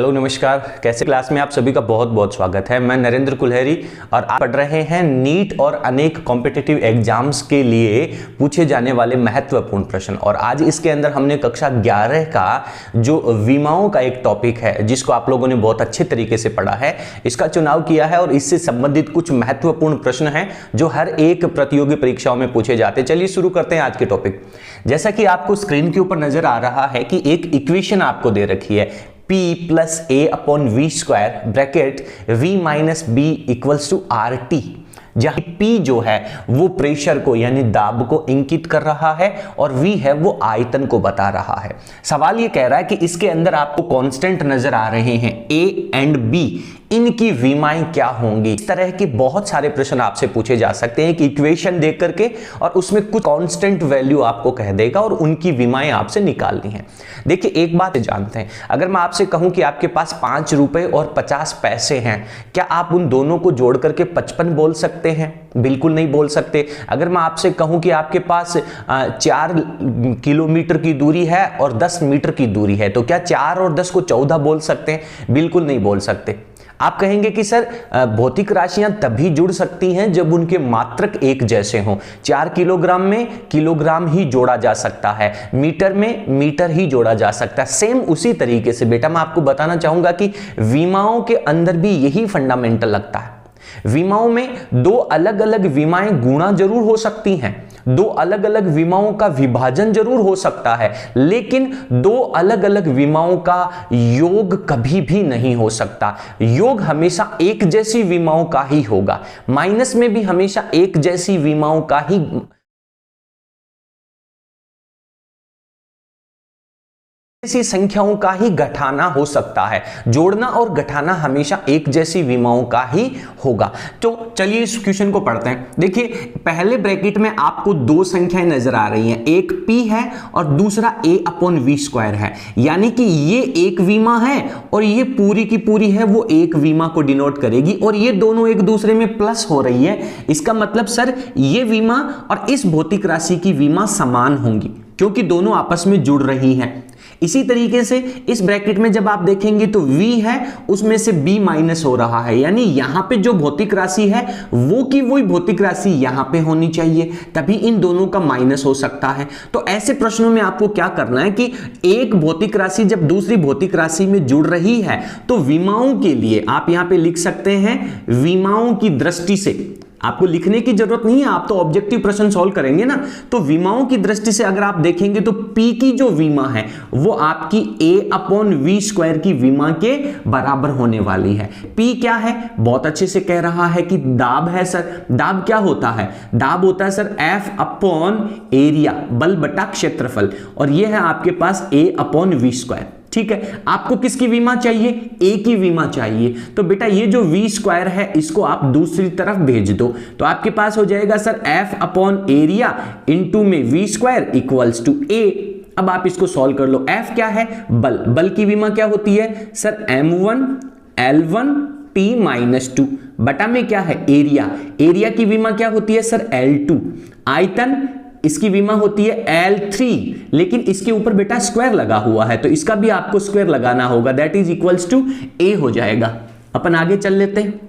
Hello नमस्कार, कैसे class में आप सभी का बहुत बहुत स्वागत है। मैं नरेंद्र कुल्हेरी और आप पढ़ रहे हैं नीट और अनेक कॉम्पिटिटिव एग्जाम्स के लिए पूछे जाने वाले महत्वपूर्ण प्रश्न। और आज इसके अंदर हमने कक्षा 11 का जो विमाओं का एक टॉपिक है जिसको आप लोगों ने बहुत अच्छे तरीके से पढ़ा है, इसका चुनाव किया है और इससे संबंधित कुछ महत्वपूर्ण प्रश्न हैं जो हर एक प्रतियोगी परीक्षाओं में पूछे जाते हैं। चलिए शुरू करते हैं आज के टॉपिक। जैसा कि आपको स्क्रीन के ऊपर नजर आ रहा है कि एक इक्वेशन आपको दे रखी है, P plus A upon V square bracket V minus B equals to R T, जहां P जो है वो प्रेशर को यानी दाब को इंगित कर रहा है और V है वो आयतन को बता रहा है। सवाल ये कह रहा है कि इसके अंदर आपको कांस्टेंट नजर आ रहे हैं A एंड B, इनकी विमाएं क्या होंगी। इस तरह के बहुत सारे प्रश्न आपसे पूछे जा सकते हैं कि इक्वेशन देख करके और उसमें कुछ कांस्टेंट वैल्यू आपको कह देगा और उनकी विमाएं आपसे निकालनी है। देखिए एक बात जानते हैं, अगर मैं आपसे कहूं कि आपके पास 5 रुपए और 50 पैसे हैं, क्या आप उन दोनों को जोड़ करके 55 बोल सकते हैं? बिल्कुल नहीं बोल सकते। अगर मैं आपसे कहूं कि आपके पास 4 किलोमीटर की दूरी है और 10 मीटर की दूरी है, तो क्या 4 और 10 को 14 बोल सकते हैं? बिल्कुल नहीं बोल सकते। आप कहेंगे कि सर भौतिक राशियां तभी जुड़ सकती हैं जब उनके मात्रक एक जैसे हों। 4 किलोग्राम में किलोग्राम ही जोड़ा जा सकता है, मीटर में मीटर ही जोड़ा जा सकता है। सेम उसी तरीके से बेटा मैं आपको बताना चाहूंगा कि विमाओं के अंदर भी यही फंडामेंटल लगता है। विमाओं में दो अलग अलग विमाएं गुणा जरूर हो सकती हैं, दो अलग अलग विमाओं का विभाजन जरूर हो सकता है, लेकिन दो अलग अलग विमाओं का योग कभी भी नहीं हो सकता। योग हमेशा एक जैसी विमाओं का ही होगा, माइनस में भी हमेशा एक जैसी विमाओं का ही ऐसी संख्याओं का ही घटाना हो सकता है। जोड़ना और घटाना हमेशा एक जैसी विमाओं का ही होगा। तो चलिए इस क्वेश्चन को पढ़ते हैं। देखिए पहले ब्रैकेट में आपको दो संख्याएं नजर आ रही हैं, एक P है और दूसरा A अपॉन वी स्क्वायर है, यानी कि ये एक विमा है और ये पूरी की पूरी है वो एक विमा को डिनोट करेगी और ये दोनों एक दूसरे में प्लस हो रही है। इसका मतलब सर ये विमा और इस भौतिक राशि की विमा समान होंगी क्योंकि दोनों आपस में जुड़ रही हैं। इसी तरीके से इस ब्रैकेट में जब आप देखेंगे तो V है उसमें से B माइनस हो रहा है, यानी यहां पे जो भौतिक राशि है वो की वही भौतिक राशि यहां पे होनी चाहिए, तभी इन दोनों का माइनस हो सकता है। तो ऐसे प्रश्नों में आपको क्या करना है कि एक भौतिक राशि जब दूसरी भौतिक राशि में जुड़ रही है तो विमाओं के लिए आप यहां पे लिख सकते हैं विमाओं की दृष्टि से। आपको लिखने की जरूरत नहीं है, आप तो ऑब्जेक्टिव प्रश्न सॉल्व करेंगे ना। तो विमाओं की दृष्टि से अगर आप देखेंगे तो P की जो विमा है वो आपकी A अपॉन वी स्क्वायर की विमा के बराबर होने वाली है। P क्या है? बहुत अच्छे से कह रहा है कि दाब है सर। दाब क्या होता है? दाब होता है सर F अपॉन एरिया, बल बटा क्षेत्रफल, और ये है आपके पास A अपॉन वी स्क्वायर। ठीक है, आपको किसकी विमा चाहिए? A की विमा चाहिए। तो बेटा ये जो V स्क्वायर है इसको आप दूसरी तरफ भेज दो, तो आपके पास हो जाएगा sir F upon area into में V square equals to A। अब आप इसको सॉल्व कर लो। F क्या है? बल। बल की विमा क्या होती है sir? M1 L1 T minus 2 बटा में क्या है? एरिया। एरिया की विमा क्या होती है सर? L2। आयतन, इसकी विमा होती है L3, लेकिन इसके ऊपर बेटा स्क्वायर लगा हुआ है तो इसका भी आपको स्क्वायर लगाना होगा, that is equals to A हो जाएगा। अपन आगे चल लेते हैं,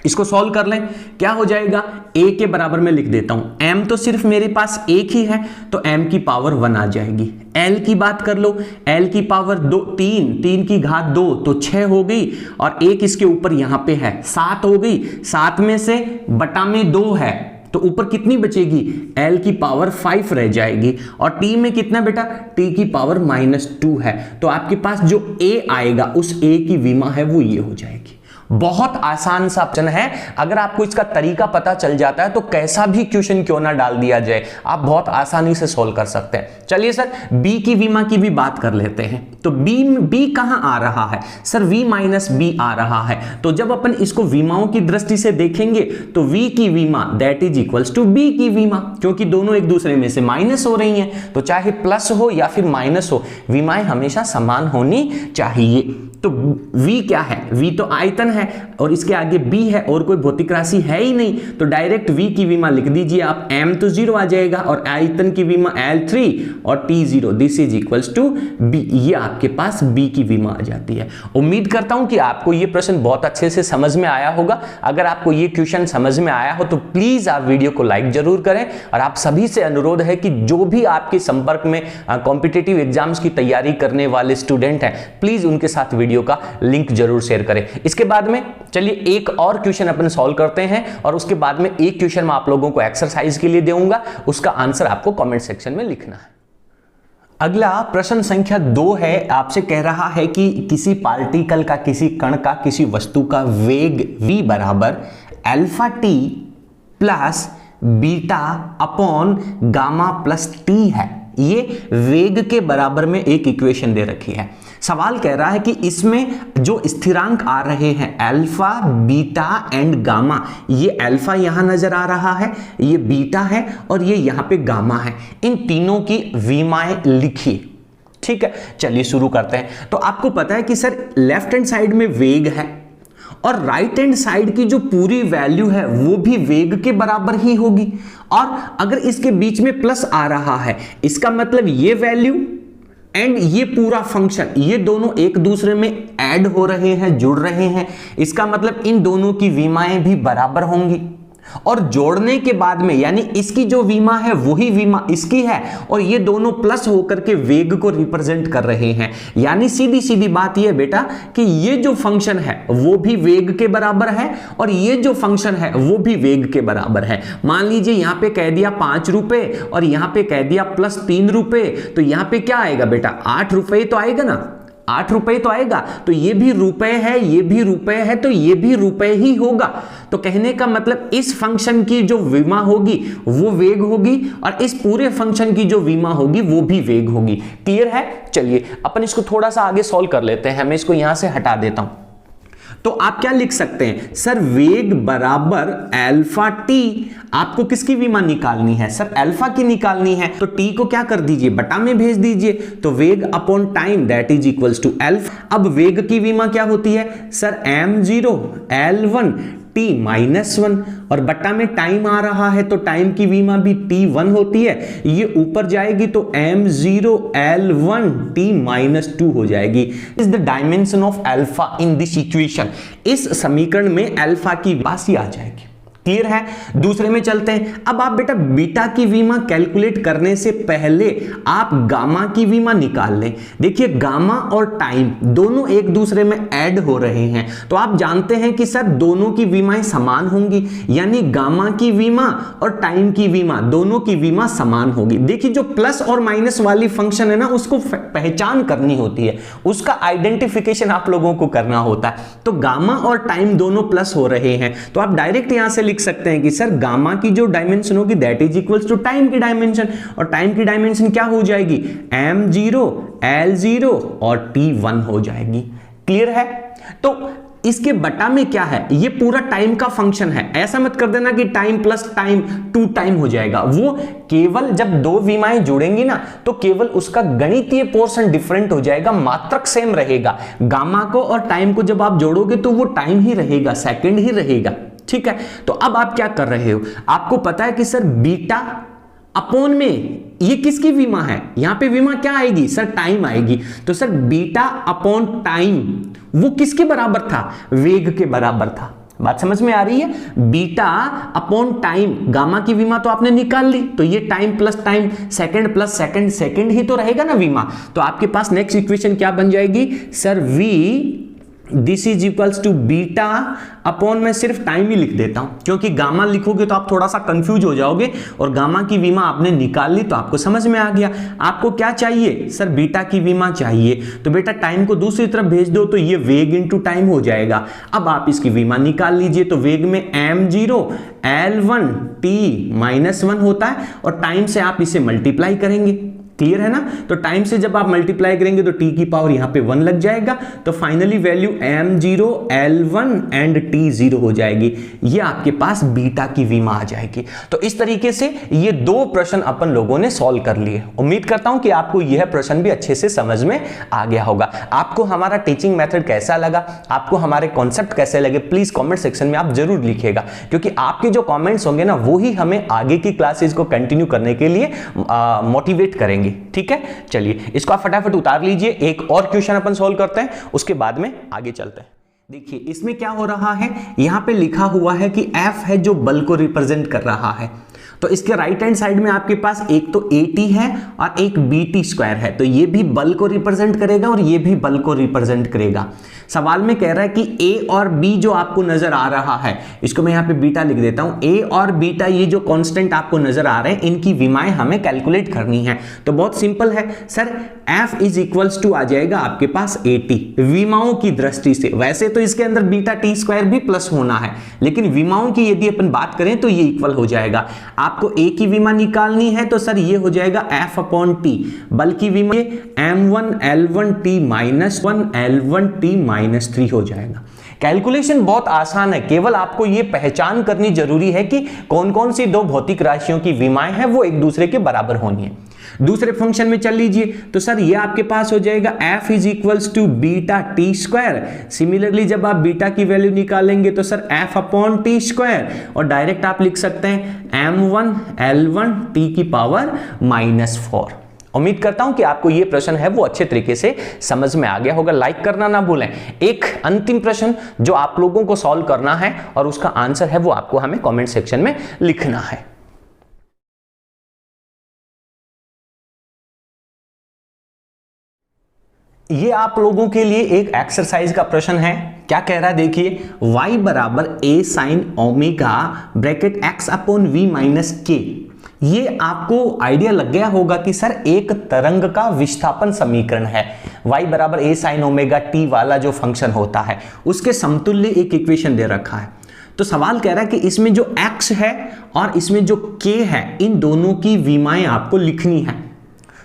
इसको सॉल्व कर लें। क्या हो जाएगा? A के बराबर में लिख देता हूं, M तो सिर्फ मेरे पास एक ही है तो M की पावर 1 आ जाएगी। L की बात कर लो, L की पावर 2 3 की घात 2 तो 6 हो गई और एक इसके ऊपर यहां पे है 7 हो गई। 7 में से बटा में 2 है तो ऊपर कितनी बचेगी? L की पावर 5 रह जाएगी। और T में कितना बेटा? T की पावर -2 है। तो आपके पास जो A आएगा उस A की विमा है वो ये हो जाएगी। बहुत आसान सा प्रश्न है, अगर आपको इसका तरीका पता चल जाता है तो कैसा भी क्वेश्चन क्यों ना डाल दिया जाए आप बहुत आसानी से सॉल्व कर सकते हैं। चलिए सर B की विमा की भी बात कर लेते हैं। तो B कहां आ रहा है सर? V माइनस B आ रहा है। तो जब अपन इसको विमाओं की दृष्टि से देखेंगे तो V की विमा that is equals to B की विमा, क्योंकि दोनों एक दूसरे में से माइनस हो रही हैं तो चाहे प्लस हो या फिर माइनस हो विमाएं हमेशा समान होनी चाहिए। तो v क्या है, v तो आयतन है और इसके आगे b है और कोई भौतिक राशि है ही नहीं, तो डायरेक्ट v की विमा लिख दीजिए आप, m तो 0 आ जाएगा और आयतन की विमा L3 और T0, this is equals to b, ये आपके पास b की विमा आ जाती है। उम्मीद करता हूं कि आपको ये प्रश्न बहुत अच्छे से समझ में आया होगा। अगर आपको ये क्वेश्चन समझ में आया हो तो प्लीज आप वीडियो को लाइक जरूर करें और आप सभी से अनुरोध है कि जो भी आपके संपर्क में कॉम्पिटिटिव एग्जाम्स की तैयारी करने वाले स्टूडेंट हैं, प्लीज उनके साथ वीडियो का लिंक जरूर शेयर करें। इसके बाद में चलिए एक और क्वेश्चन अपन सॉल्व करते हैं और उसके बाद में एक क्वेश्चन मैं आप लोगों को एक्सरसाइज के लिए दूंगा, उसका आंसर आपको कमेंट सेक्शन में लिखना है। अगला प्रश्न संख्या 2 है, आपसे कह रहा है कि किसी पार्टिकल का, किसी कण का, किसी वस्तु का वेग v बराबर alpha T plus beta upon gamma plus T है। ये वेग के बराबर में एक इक्वेशन दे रखी है। सवाल कह रहा है कि इसमें जो स्थिरांक आ रहे हैं अल्फा, बीटा एंड गामा, ये अल्फा यहां नजर आ रहा है, ये बीटा है और ये यहां पे गामा है, इन तीनों की विमाएं लिखिए। ठीक है, चलिए शुरू करते हैं। तो आपको पता है कि सर लेफ्ट हैंड साइड में वेग है और राइट हैंड साइड की जो पूरी वैल्यू है वो भी वेग के बराबर ही होगी, और अगर इसके बीच में प्लस आ रहा है इसका मतलब ये वैल्यू एंड ये पूरा फंक्शन, ये दोनों एक दूसरे में ऐड हो रहे हैं, जुड़ रहे हैं, इसका मतलब इन दोनों की विमाएं भी बराबर होंगी। और जोड़ने के बाद में यानी इसकी जो विमा है वही विमा इसकी है और ये दोनों प्लस होकर के वेग को रिप्रेजेंट कर रहे हैं। यानी सीधी सीधी बात ये बेटा कि ये जो फंक्शन है वो भी वेग के बराबर है और ये जो फंक्शन है वो भी वेग के बराबर है। मान लीजिए यहां पे कह दिया 5 रुपए और यहां पे कह दिया प्लस 3 रुपए, तो यहां पे क्या आएगा बेटा, 8 रुपए तो आएगा ना, 8 रुपए तो आएगा। तो ये भी रुपए है, ये भी रुपए है, तो ये भी रुपए ही होगा। तो कहने का मतलब इस फंक्शन की जो विमा होगी वो वेग होगी और इस पूरे फंक्शन की जो विमा होगी वो भी वेग होगी। क्लियर है? चलिए अपन इसको थोड़ा सा आगे सॉल्व कर लेते हैं। मैं इसको यहां से हटा देता हूं। तो आप क्या लिख सकते हैं, सर वेग बराबर अल्फा टी, आपको किसकी विमा निकालनी है, सर अल्फा की निकालनी है, तो टी को क्या कर दीजिए, बटा में भेज दीजिए, तो वेग upon time that is equals to alpha. अब वेग की विमा क्या होती है, सर m0 L1 t -1 और बट्टा में टाइम आ रहा है तो टाइम की विमा भी t1 होती है, ये ऊपर जाएगी तो m0 L1 t -2 हो जाएगी। Is the dimension of alpha in this equation, इस समीकरण में अल्फा की राशि आ जाएगी। क्लियर है? दूसरे में चलते हैं। अब आप बेटा बीटा की विमा कैलकुलेट करने से पहले आप गामा की विमा निकाल लें। देखिए गामा और टाइम दोनों एक दूसरे में ऐड हो रहे हैं, तो आप जानते हैं कि सर दोनों की विमाएं समान होंगी, यानी गामा की विमा और टाइम की विमा दोनों की विमा समान होगी। देखिए जो प्लस और माइनस वाली फंक्शन है ना, उसको पहचान करनी होती है, उसका आइडेंटिफिकेशन आप लोगों को करना होता है। तो गामा और टाइम दोनों प्लस हो रहे हैं, तो आप डायरेक्ट यहां से लिख सकते हैं कि सर गामा की जो डायमेंशन होगी that is equals to time की डायमेंशन, और टाइम की डायमेंशन क्या हो जाएगी, m0 L0 और t1 हो जाएगी। क्लियर है? तो इसके बटा में क्या है, ये पूरा टाइम का फंक्शन है। ऐसा मत कर देना कि टाइम प्लस टाइम 2 टाइम हो जाएगा, वो केवल जब दो विमाएं जुड़ेंगी ना तो केवल उसका गणितीय पोर्शन डिफरेंट हो जाएगा, मात्रक सेम रहेगा। गामा को और टाइम को जब आप जोड़ोगे तो वो टाइम ही रहेगा, सेकंड ही रहेगा। ठीक है, तो अब आप क्या कर रहे हो, आपको पता है कि सर बीटा अपॉन में ये किसकी विमा है, यहां पे विमा क्या आएगी, सर टाइम आएगी। तो सर बीटा अपॉन टाइम वो किसके बराबर था, वेग के बराबर था। बात समझ में आ रही है? बीटा अपॉन टाइम, गामा की विमा तो आपने निकाल ली, तो ये time plus time, second plus second, second ही तो रहेगा ना विमा। तो आपके पास नेक्स्ट इक्वेशन क्या बन जाएगी, sir v this is equals to beta upon, मैं सिर्फ टाइम ही लिख देता हूं क्योंकि गामा लिखोगे तो आप थोड़ा सा कंफ्यूज हो जाओगे, और गामा की विमा आपने निकाल ली तो आपको समझ में आ गया। आपको क्या चाहिए, सर बीटा की विमा चाहिए, तो बेटा टाइम को दूसरी तरफ भेज दो तो ये वेग इनटू टाइम हो जाएगा। अब आप इसकी विमा निकाल लीजिए, तो वेग में m0 L1 t -1 होता है और टाइम से आप इसे मल्टीप्लाई करेंगे। क्लियर है ना। तो टाइम से जब आप मल्टीप्लाई करेंगे तो t की पावर यहां पे 1 लग जाएगा, तो finally value m0 L1 and t0 हो जाएगी। ये आपके पास बीटा की विमा आ जाएगी। तो इस तरीके से ये दो प्रश्न अपन लोगों ने सॉल्व कर लिए। उम्मीद करता हूं कि आपको यह प्रश्न भी अच्छे से समझ में आ गया होगा। आपको हमारा टीचिंग मेथड कैसा लगा, आपको हमारे कॉन्सेप्ट कैसे लगे, प्लीज कमेंट सेक्शन में आप जरूर लिखिएगा, क्योंकि आपके जो कमेंट्स होंगे ना वो ही हमें आगे की क्लासेस को कंटिन्यू करने के लिए मोटिवेट करेंगे। ठीक है, चलिए इसको आप फटाफट उतार लीजिए। एक और क्वेश्चन अपन सॉल्व करते हैं, उसके बाद में आगे चलते हैं। देखिए इसमें क्या हो रहा है, यहां पे लिखा हुआ है कि f है जो बल को रिप्रेजेंट कर रहा है। तो इसके राइट हैंड साइड में आपके पास एक तो at है और एक bt स्क्वायर है, तो ये भी बल को रिप्रेजेंट करेगा और ये भी बल को रिप्रेजेंट करेगा। सवाल में कह रहा है कि a और b जो आपको नजर आ रहा है, इसको मैं यहाँ पे बीटा लिख देता हूं, a और बीटा ये जो कांस्टेंट आपको नजर आ रहे हैं, इनकी विमाएं हमें कैलकुलेट करनी है। तो बहुत सिंपल है sir, f is equals to आ जाएगा आपके पास at विमाओं की दृष्टि से। वैसे तो इसके अंदर बीटा टी स्क्वायर भी प्लस होना है, लेकिन विमाओं की यदि अपन बात करें तो ये इक्वल हो जाएगा। आपको a की विमा निकालनी है तो सर ये हो जाएगा f अपॉन t, बल की विमा m1 L1 t minus 1 L1 t minus 3 हो जाएगा। कैलकुलेशन बहुत आसान है, केवल आपको ये पहचान करनी जरूरी है कि कौन कौन सी दो भौतिक राशियों की विमाएं हैं वो एक दूसरे के बराबर होनी है। दूसरे फंक्शन में चल लीजिए, तो सर ये आपके पास हो जाएगा f is equals to beta T square. Similarly जब आप बीटा की वैल्यू निकालेंगे तो sir f upon T square, और डायरेक्ट आप लिख सकते हैं m1 L1 t की पावर -4। उम्मीद करता हूं कि आपको यह प्रश्न है वो अच्छे तरीके से समझ में आ गया होगा। लाइक करना ना भूलें। एक अंतिम प्रश्न जो आप लोगों को सॉल्व करना है और उसका आंसर है वो आपको हमें कमेंट सेक्शन में लिखना है। ये आप लोगों के लिए एक एक्सरसाइज का प्रश्न है। क्या कह रहा है देखिए, y बराबर a sine omega bracket x upon v minus k। ये आपको आइडिया लग गया होगा कि सर एक तरंग का विस्थापन समीकरण है। y बराबर a साइन ओमेगा t वाला जो फंक्शन होता है उसके समतुल्य एक इक्वेशन दे रखा है। तो सवाल कह रहा है कि इसमें जो x है और इसमें जो k है, इन दोनों की विमाएं आपको लिखनी है।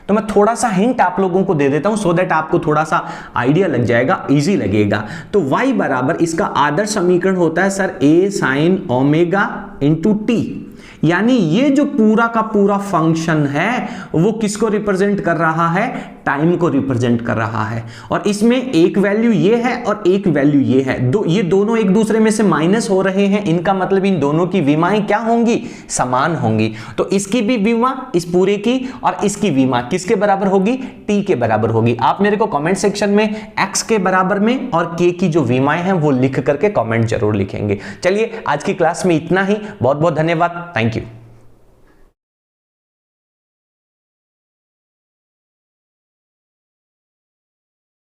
तो मैं थोड़ा सा हिंट आप लोगों को दे देता हूं सो दैट आपको थोड़ा सा आइडिया लग जाएगा, इजी लगेगा। तो y बराबर इसका आदर्श समीकरण होता है sir a sine omega into T, यानी ये जो पूरा का पूरा फंक्शन है वो किसको रिप्रेजेंट कर रहा है, टाइम को रिप्रेजेंट कर रहा है। और इसमें एक वैल्यू ये है और एक वैल्यू ये है, ये दोनों एक दूसरे में से माइनस हो रहे हैं, इनका मतलब इन दोनों की विमाएं क्या होंगी, समान होंगी। तो इसकी भी विमा इस पूरे की और इसकी विमा किसके बराबर होगी, t के बराबर होगी। आप मेरे को कमेंट सेक्शन में x के बराबर में और k की जो विमाएं हैं वो लिख करके कमेंट जरूर लिखेंगे। चलिए आज की क्लास में इतना ही, बहुत बहुत धन्यवाद, थैंक यू।